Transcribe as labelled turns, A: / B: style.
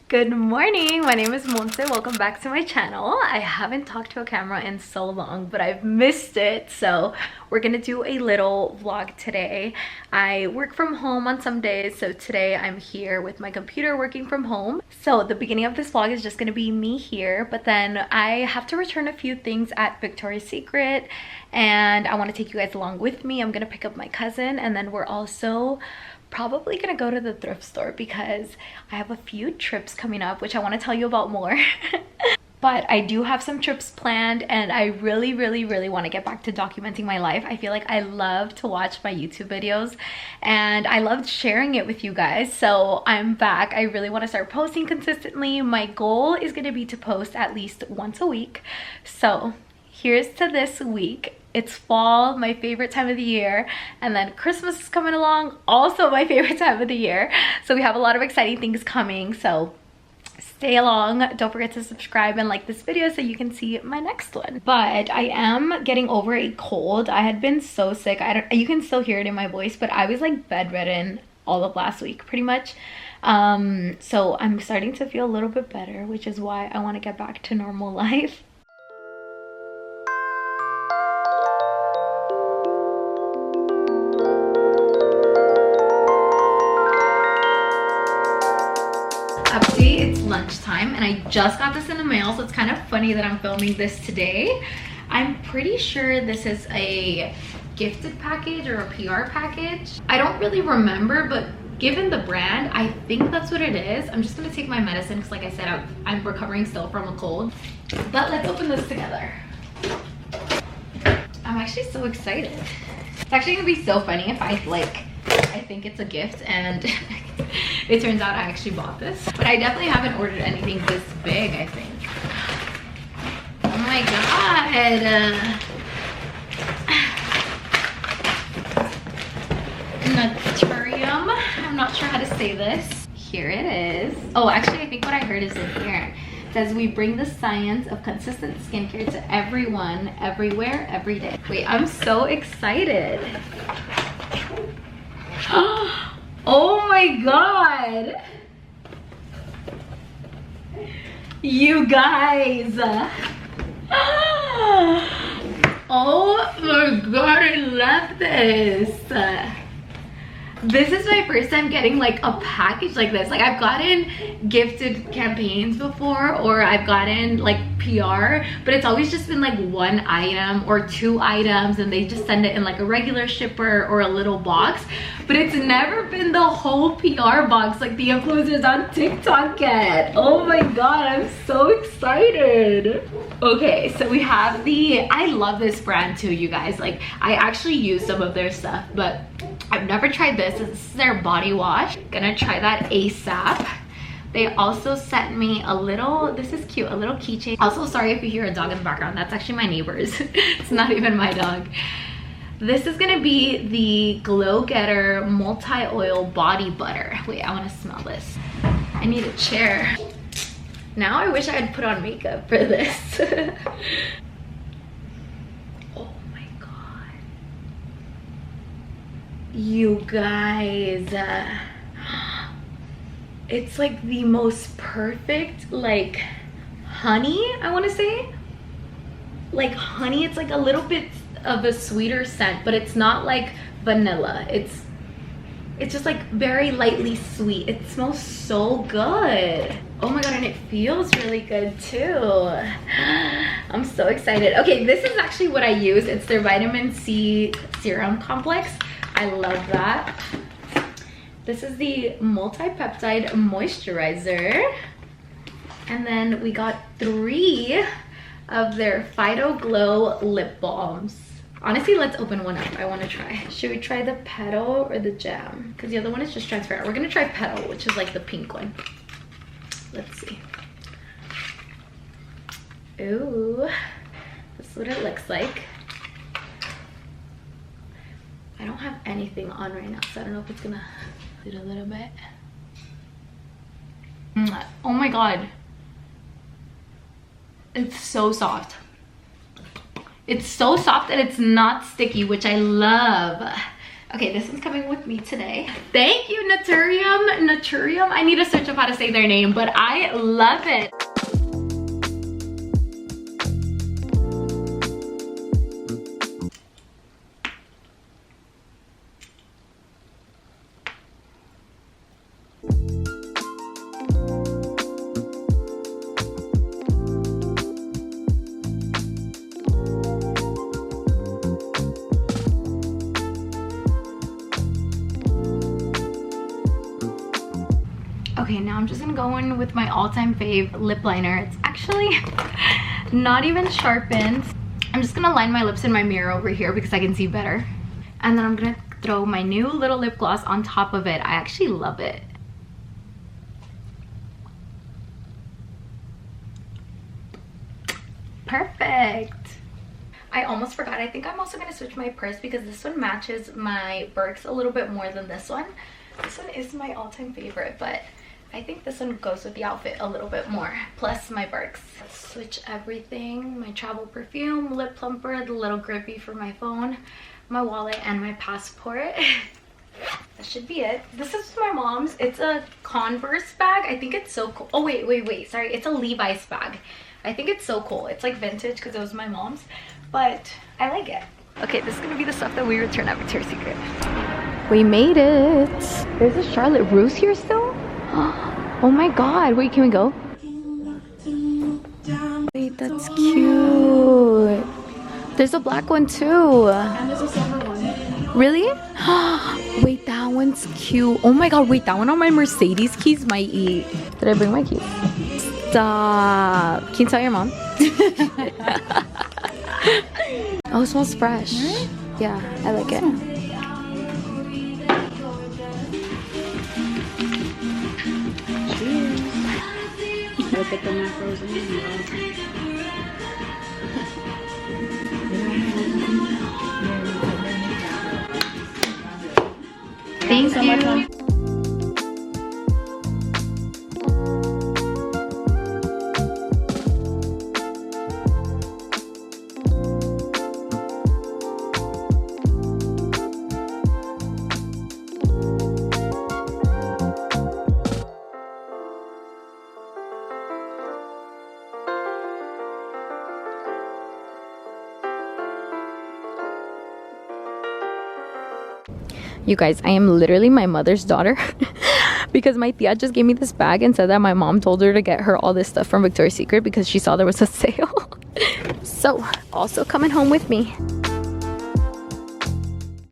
A: Good morning, my name is Monse. Welcome back to my channel. I haven't talked to a camera in so long, but I've missed it. So we're gonna do a little vlog today. I work from home on some days, so today I'm here with my computer working from home. So the beginning of this vlog is just gonna be me here, but then I have to return a few things at Victoria's Secret and I want to take you guys along with me. I'm gonna pick up my cousin, and then we're also probably gonna go to the thrift store because I have a few trips coming up which I want to tell you about more. But I do have some trips planned, and I really want to get back to documenting my life. I feel like I love to watch my YouTube videos and I loved sharing it with you guys, so I'm back. I really want to start posting consistently. My goal is going to be to post at least once a week. So here's to this week. It's fall, my favorite time of the year, and then Christmas is coming along, also my favorite time of the year. So we have a lot of exciting things coming, so stay along. Don't forget to subscribe and like this video so you can see my next one. But I am getting over a cold. I had been so sick. You can still hear it in my voice, but I was like bedridden all of last week pretty much. So I'm starting to feel a little bit better, which is why I want to get back to normal life. Update, it's lunchtime and I just got this in the mail, so it's kind of funny that I'm filming this today. I'm pretty sure this is a gifted package or a PR package. I don't really remember, but given the brand, I think that's what it is. I'm just gonna take my medicine because like I said, I'm recovering still from a cold. But let's open this together. I'm actually so excited. It's actually gonna be so funny if I think it's a gift and it turns out I actually bought this. But I definitely haven't ordered anything this big, I think. Oh my god. Naturium. I'm not sure how to say this. Here it is. Oh, actually, I think what I heard is in here. It says, we bring the science of consistent skincare to everyone, everywhere, every day. Wait, I'm so excited. Oh my god, you guys. Oh my god, I love this. This is my first time getting like a package like this. Like, I've gotten gifted campaigns before, or I've gotten like PR, but it's always just been like one item or two items and they just send it in like a regular shipper or a little box. But it's never been the whole PR box like the influencers on TikTok get. Oh my god, I'm so excited. Okay, so we have I love this brand too, you guys. Like, I actually use some of their stuff, but I've never tried this. This is their body wash. Gonna try that ASAP. They also sent me a little, this is cute, a little keychain. Also, sorry if you hear a dog in the background. That's actually my neighbor's. It's not even my dog. This is gonna be the Glow Getter multi-oil body butter. Wait, I wanna smell this. I need a chair. Now I wish I had put on makeup for this. Oh my god. You guys. It's like the most perfect, like, honey, I wanna say. Like honey, it's like a little bit of a sweeter scent, but it's not like vanilla. It's just like very lightly sweet. It smells so good. Oh my god, and it feels really good too. I'm so excited. Okay, this is actually what I use. It's their vitamin C serum complex. I love that. This is the multi-peptide moisturizer. And then we got 3 of their Phyto Glow lip balms. Honestly, let's open one up. I want to try. Should we try the petal or the gem? Because the other one is just transparent. We're going to try petal, which is like the pink one. Let's see. Ooh, this is what it looks like. I don't have anything on right now, so I don't know if it's gonna do it a little bit. Oh my god. It's so soft. It's so soft and it's not sticky, which I love. Okay, this one's coming with me today. Thank you, Naturium. I need to search up how to say their name, but I love it. Okay, now I'm just gonna go in with my all-time fave lip liner. It's actually not even sharpened. I'm just gonna line my lips in my mirror over here because I can see better. And then I'm gonna throw my new little lip gloss on top of it. I actually love it. Perfect. I almost forgot. I think I'm also gonna switch my purse because this one matches my Birks a little bit more than this one. This one is my all-time favorite, but I think this one goes with the outfit a little bit more, plus my Birks. Let's switch everything. My travel perfume, lip plumper, the little grippy for my phone, my wallet, and my passport. That should be it. This is my mom's. It's a Converse bag. I think it's so cool. Oh, wait. Sorry, it's a Levi's bag. I think it's so cool. It's like vintage because it was my mom's, but I like it. Okay, this is gonna be the stuff that we return at Victoria's Secret. We made it. There's a Charlotte Russe here still? Oh my god, wait, can we go? Wait, that's cute. There's a black one too.
B: And there's a silver one.
A: Really? Wait, that one's cute. Oh my god, wait, that one on my Mercedes keys might eat. Did I bring my keys? Stop. Can you tell your mom? Oh, it smells fresh.
B: Really?
A: Yeah, I like it.
B: Look at the macros
A: Thank
B: so
A: you.
B: much.
A: You guys, I am literally my mother's daughter because my tia just gave me this bag and said that my mom told her to get her all this stuff from Victoria's Secret because she saw there was a sale. So, also coming home with me.